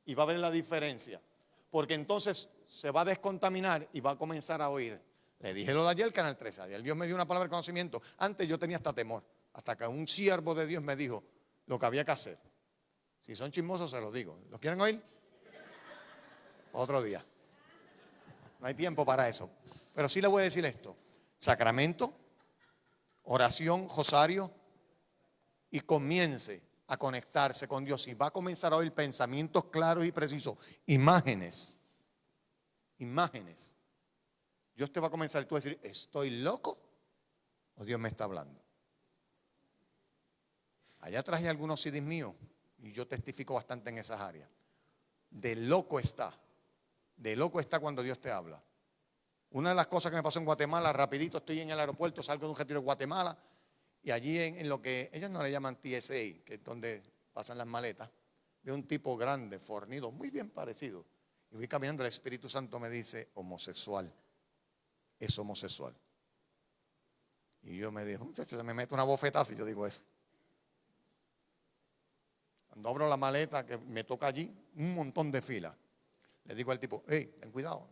y va a ver la diferencia. Porque entonces se va a descontaminar y va a comenzar a oír. Le dije lo de ayer, Canal 13. Ayer Dios me dio una palabra de conocimiento. Antes yo tenía hasta temor, hasta que un siervo de Dios me dijo lo que había que hacer. Si son chismosos se los digo. ¿Los quieren oír? Otro día. No hay tiempo para eso. Pero sí le voy a decir esto: sacramento, oración, rosario, y comience a conectarse con Dios. Y va a comenzar a oír pensamientos claros y precisos. Imágenes. Imágenes. Dios te va a comenzar tú a decir: ¿estoy loco o Dios me está hablando? Allá traje algunos CDs míos y yo testifico bastante en esas áreas. De loco está. De loco está cuando Dios te habla. Una de las cosas que me pasó en Guatemala, rapidito, estoy en el aeropuerto, salgo de un retiro de Guatemala, y allí en lo que ellos no le llaman TSA, que es donde pasan las maletas, veo un tipo grande, fornido, muy bien parecido. Y voy caminando, el Espíritu Santo me dice: homosexual. Es homosexual. Y yo me dijo: muchacho, se me mete una bofetaza, y yo digo eso. Cuando abro la maleta que me toca allí, un montón de filas. Le digo al tipo: hey, ten cuidado,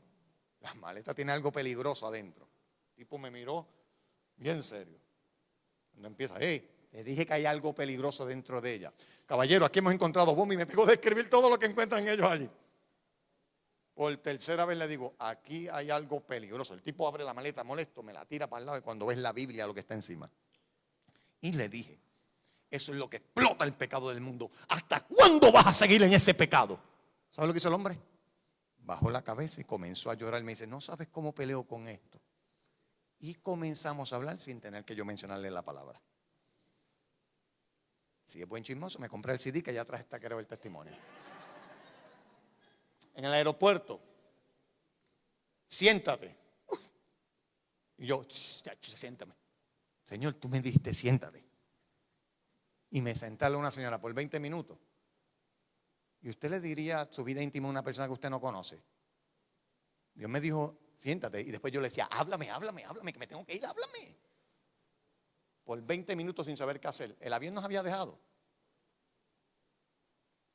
la maleta tiene algo peligroso adentro. El tipo me miró bien serio. Cuando empieza: hey, le dije que hay algo peligroso dentro de ella. Caballero, aquí hemos encontrado bombas, y me pegó a describir todo lo que encuentran ellos allí. Por tercera vez le digo, aquí hay algo peligroso. El tipo abre la maleta molesto, me la tira para el lado y cuando ves la Biblia lo que está encima. Y le dije, eso es lo que explota el pecado del mundo. ¿Hasta cuándo vas a seguir en ese pecado? ¿Sabes lo que hizo el hombre? Bajó la cabeza y comenzó a llorar. Me dice, no sabes cómo peleo con esto. Y comenzamos a hablar sin tener que yo mencionarle la palabra. Si es buen chismoso, me compré el CD que ya atrás está, creo, el testimonio. En el aeropuerto, siéntate. Y yo, siéntame. Señor, tú me dijiste, siéntate. Y me senté a una señora por 20 minutos. Y usted le diría su vida íntima a una persona que usted no conoce. Dios me dijo, siéntate. Y después yo le decía, háblame, que me tengo que ir, háblame. Por 20 minutos sin saber qué hacer. El avión nos había dejado.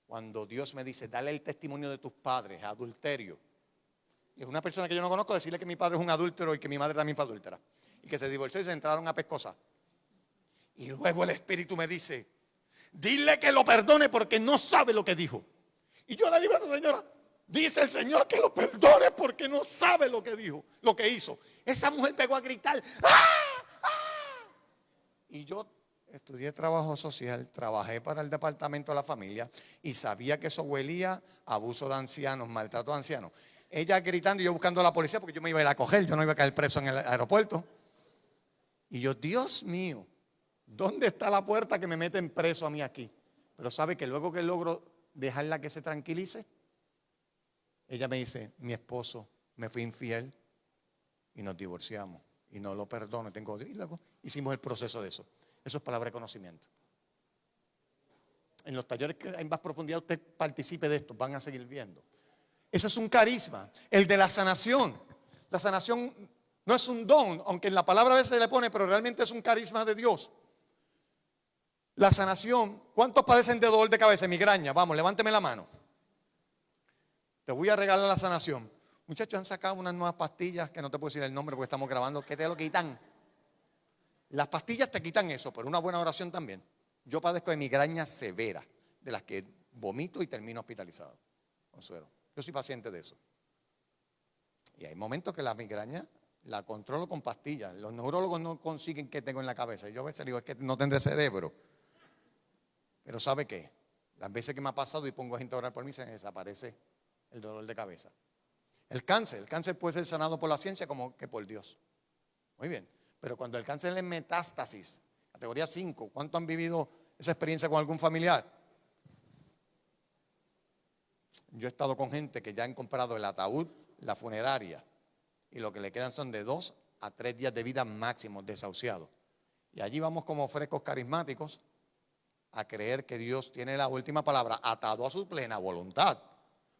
Cuando Dios me dice, dale el testimonio de tus padres, adulterio. Y es una persona que yo no conozco, decirle que mi padre es un adúltero y que mi madre también fue adúltera. Y que se divorció y se entraron a pescosar. Y luego el Espíritu me dice, dile que lo perdone porque no sabe lo que dijo. Y yo le digo a esa señora, dice el Señor que lo perdone porque no sabe lo que dijo, lo que hizo. Esa mujer pegó a gritar, ¡ah! ¡Ah! Y yo estudié trabajo social, trabajé para el departamento de la familia y sabía que eso huelía a abuso de ancianos, maltrato de ancianos. Ella gritando y yo buscando a la policía porque yo me iba a ir a coger, yo no iba a caer preso en el aeropuerto. Y yo, Dios mío, ¿dónde está la puerta que me meten preso a mí aquí? Pero sabe que luego que logro dejarla que se tranquilice, ella me dice, mi esposo me fue infiel y nos divorciamos y no lo perdono, tengo odio. Y luego hicimos el proceso de eso. Eso es palabra de conocimiento. En los talleres que hay más profundidad usted participe de esto, van a seguir viendo. Eso es un carisma, el de la sanación. La sanación no es un don, aunque en la palabra a veces se le pone, pero realmente es un carisma de Dios. La sanación, ¿cuántos padecen de dolor de cabeza, migraña? Vamos, levánteme la mano. Te voy a regalar la sanación. Muchachos, han sacado unas nuevas pastillas que no te puedo decir el nombre porque estamos grabando, que te lo quitan. Las pastillas te quitan eso, pero una buena oración también. Yo padezco de migraña severa, de las que vomito y termino hospitalizado. Consuelo. Yo soy paciente de eso. Y hay momentos que la migraña la controlo con pastillas. Los neurólogos no consiguen qué tengo en la cabeza. Yo a veces digo, es que no tendré cerebro. Pero ¿sabe qué? Las veces que me ha pasado y pongo a gente a orar por mí, se me desaparece el dolor de cabeza. El cáncer puede ser sanado por la ciencia como que por Dios. Muy bien. Pero cuando el cáncer es metástasis, categoría 5, ¿cuánto han vivido esa experiencia con algún familiar? Yo he estado con gente que ya han comprado el ataúd, la funeraria, y lo que le quedan son de 2 a 3 días de vida máximo desahuciados. Y allí vamos como frescos carismáticos a creer que Dios tiene la última palabra, atado a su plena voluntad.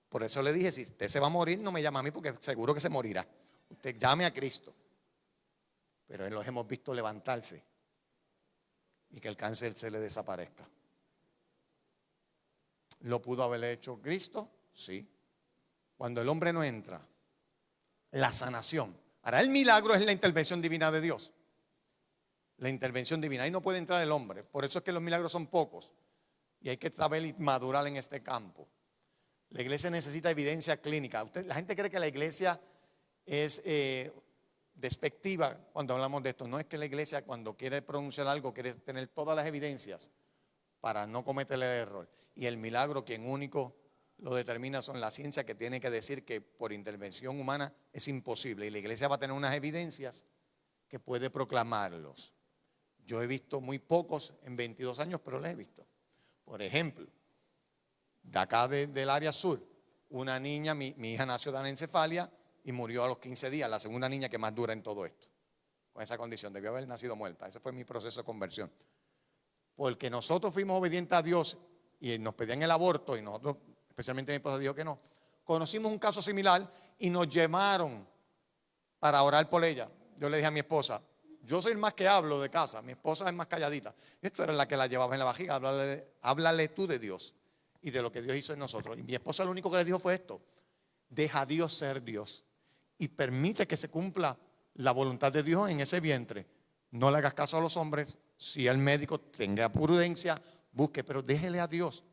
Por eso le dije, si usted se va a morir, no me llama a mí porque seguro que se morirá. Usted llame a Cristo. Pero los hemos visto levantarse y que el cáncer se le desaparezca. ¿Lo pudo haber hecho Cristo? Sí. Cuando el hombre no entra, la sanación. Ahora el milagro es la intervención divina de Dios. La intervención divina. Ahí no puede entrar el hombre. Por eso es que los milagros son pocos. Y hay que saber madurar en este campo. La iglesia necesita evidencia clínica. La gente cree que la iglesia es despectiva cuando hablamos de esto. No es que la iglesia cuando quiere pronunciar algo quiere tener todas las evidencias para no cometer el error. Y el milagro quien único lo determina son la ciencia que tiene que decir que por intervención humana es imposible. Y la iglesia va a tener unas evidencias que puede proclamarlos. Yo he visto muy pocos en 22 años, pero los he visto. Por ejemplo, de acá del área sur, una niña, mi hija nació de anencefalia y murió a los 15 días, la segunda niña que más dura en todo esto. Con esa condición, debió haber nacido muerta. Ese fue mi proceso de conversión. Porque nosotros fuimos obedientes a Dios y nos pedían el aborto y nosotros, especialmente mi esposa dijo que no. Conocimos un caso similar y nos llamaron para orar por ella. Yo le dije a mi esposa, yo soy el más que hablo de casa, mi esposa es más calladita. Esto era la que la llevaba en la vajiga, háblale tú de Dios y de lo que Dios hizo en nosotros. Y mi esposa lo único que le dijo fue esto, deja a Dios ser Dios y permite que se cumpla la voluntad de Dios en ese vientre. No le hagas caso a los hombres, si el médico tenga prudencia, busque, pero déjele a Dios.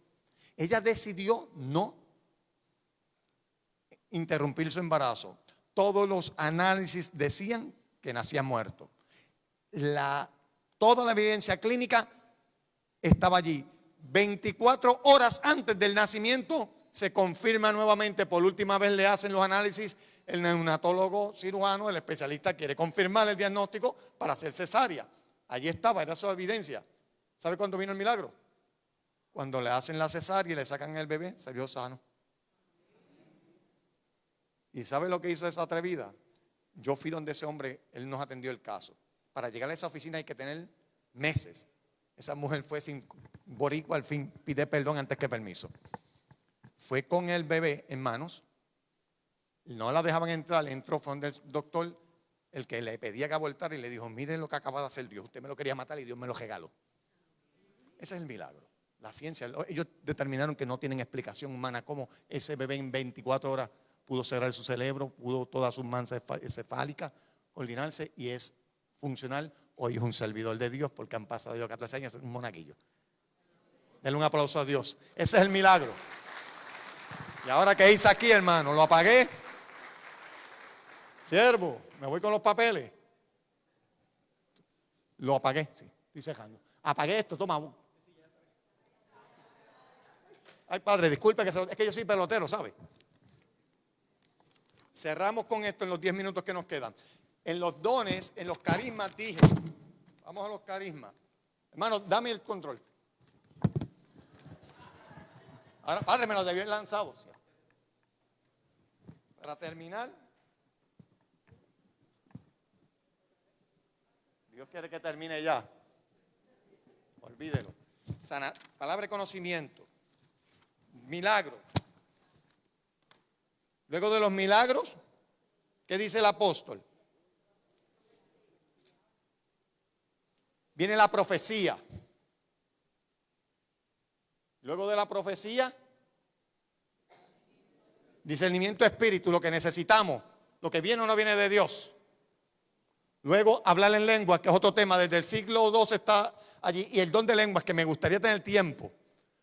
Ella decidió no interrumpir su embarazo. Todos los análisis decían que nacía muerto. Toda la evidencia clínica estaba allí. 24 horas antes del nacimiento se confirma nuevamente, por última vez le hacen los análisis, el neonatólogo cirujano, el especialista quiere confirmar el diagnóstico para hacer cesárea. Allí estaba, era su evidencia. ¿Sabe cuándo vino el milagro? Cuando le hacen la cesárea y le sacan el bebé, salió sano. ¿Y sabe lo que hizo esa atrevida? Yo fui donde ese hombre, él nos atendió el caso. Para llegar a esa oficina hay que tener meses. Esa mujer fue sin boricua, al fin pide perdón antes que permiso. Fue con el bebé en manos, no la dejaban entrar, entró, fue donde el doctor, el que le pedía que abortara, y le dijo: mire lo que acaba de hacer Dios, usted me lo quería matar y Dios me lo regaló. Ese es el milagro. La ciencia, ellos determinaron que no tienen explicación humana cómo ese bebé en 24 horas pudo cerrar su cerebro, pudo todas sus masas encefálicas coordinarse y es funcional. Hoy es un servidor de Dios porque han pasado 14 años, un monaguillo. Denle un aplauso a Dios. Ese es el milagro. Y ahora, ¿qué hice aquí, hermano? ¿Lo apagué? Siervo, me voy con los papeles. Lo apagué, sí, estoy cejando. Apagué esto, toma. Ay, padre, disculpe, es que yo soy pelotero, ¿sabe? Cerramos con esto en los 10 minutos que nos quedan. En los dones, en los carismas, dije, vamos a los carismas. Hermano, dame el control. Ahora, padre, me lo debió haber lanzado. Para terminar, Dios quiere que termine ya. Olvídelo. Palabra de conocimiento. Milagro. Luego de los milagros, ¿qué dice el apóstol? Viene la profecía. Luego de la profecía, discernimiento de espíritu, lo que necesitamos, lo que viene o no viene de Dios. Luego, hablar en lenguas, que es otro tema, desde el siglo II está allí. Y el don de lenguas, que me gustaría tener tiempo.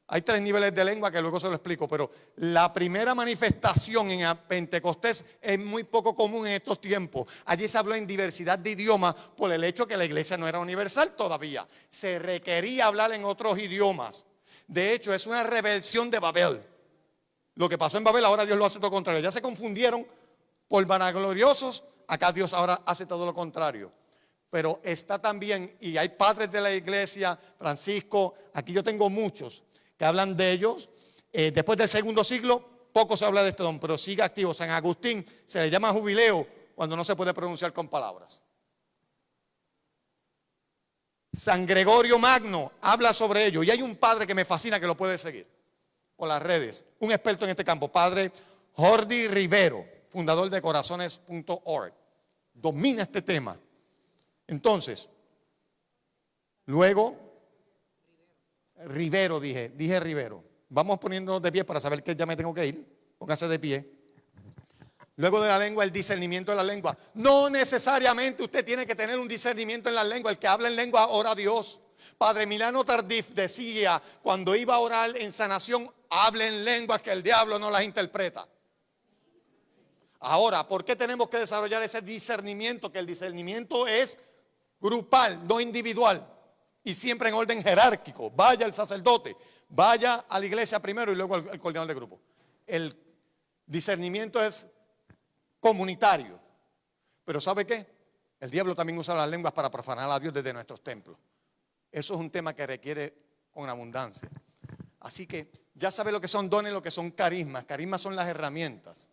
Hay 3 niveles de lengua que luego se lo explico, pero la primera manifestación en Pentecostés es muy poco común en estos tiempos. Allí se habló en diversidad de idiomas por el hecho que la iglesia no era universal todavía. Se requería hablar en otros idiomas. De hecho, es una reversión de Babel. Lo que pasó en Babel, ahora Dios lo hace todo lo contrario. Ya se confundieron por vanagloriosos, acá Dios ahora hace todo lo contrario. Pero está también, y hay padres de la iglesia, Francisco, aquí yo tengo muchos que hablan de ellos. Después del segundo siglo, poco se habla de este don, pero sigue activo. San Agustín se le llama jubileo cuando no se puede pronunciar con palabras. San Gregorio Magno habla sobre ello. Y hay un padre que me fascina que lo puede seguir por las redes. Un experto en este campo, padre Jordi Rivero, fundador de corazones.org. Domina este tema. Entonces, luego... Rivero, dije Rivero. Vamos poniéndonos de pie para saber que ya me tengo que ir. Póngase de pie. Luego de la lengua, el discernimiento de la lengua. No necesariamente usted tiene que tener un discernimiento en la lengua. El que habla en lengua ora a Dios. Padre Milano Tardif decía, cuando iba a orar en sanación, hable en lenguas que el diablo no las interpreta. Ahora, ¿por qué tenemos que desarrollar ese discernimiento? Que el discernimiento es grupal, no individual. Y siempre en orden jerárquico. Vaya el sacerdote, vaya a la iglesia primero y luego el coordinador de grupo. El discernimiento es comunitario. Pero ¿sabe qué? El diablo también usa las lenguas para profanar a Dios desde nuestros templos. Eso es un tema que requiere con abundancia. Así que ya sabe lo que son dones, lo que son carismas. Carismas son las herramientas.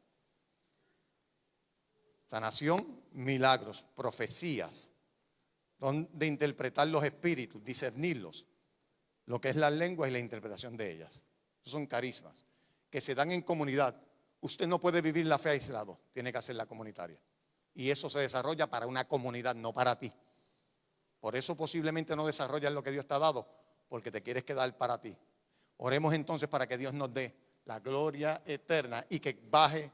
Sanación, milagros, profecías. De interpretar los espíritus, discernirlos, lo que es las lenguas y la interpretación de ellas. Esos son carismas que se dan en comunidad. Usted no puede vivir la fe aislado, tiene que hacerla comunitaria. Y eso se desarrolla para una comunidad, no para ti. Por eso posiblemente no desarrollas lo que Dios te ha dado, porque te quieres quedar para ti. Oremos entonces para que Dios nos dé la gloria eterna y que baje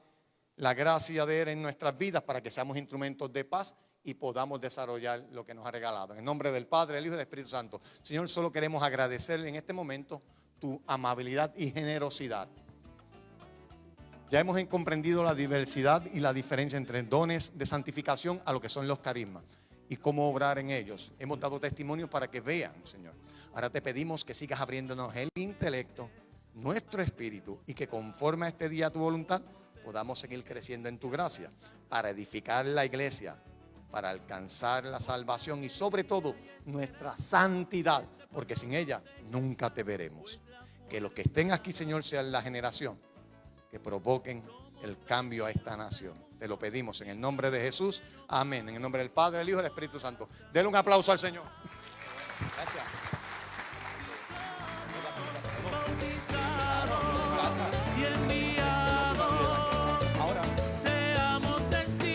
la gracia de Él en nuestras vidas para que seamos instrumentos de paz y podamos desarrollar lo que nos ha regalado. En el nombre del Padre, del Hijo y del Espíritu Santo. Señor, solo queremos agradecerle en este momento tu amabilidad y generosidad. Ya hemos comprendido la diversidad y la diferencia entre dones de santificación a lo que son los carismas y cómo obrar en ellos. Hemos dado testimonio para que vean, Señor. Ahora te pedimos que sigas abriéndonos el intelecto, nuestro espíritu, y que conforme a este día a tu voluntad podamos seguir creciendo en tu gracia para edificar la iglesia, para alcanzar la salvación y sobre todo nuestra santidad, porque sin ella nunca te veremos. Que los que estén aquí, Señor, sean la generación que provoquen el cambio a esta nación. Te lo pedimos en el nombre de Jesús. Amén. En el nombre del Padre, del Hijo y del Espíritu Santo. Denle un aplauso al Señor. Gracias.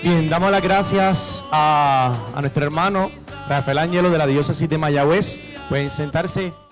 Bien, damos las gracias a nuestro hermano Rafael Ángelo de la diócesis de Mayagüez. Pueden sentarse.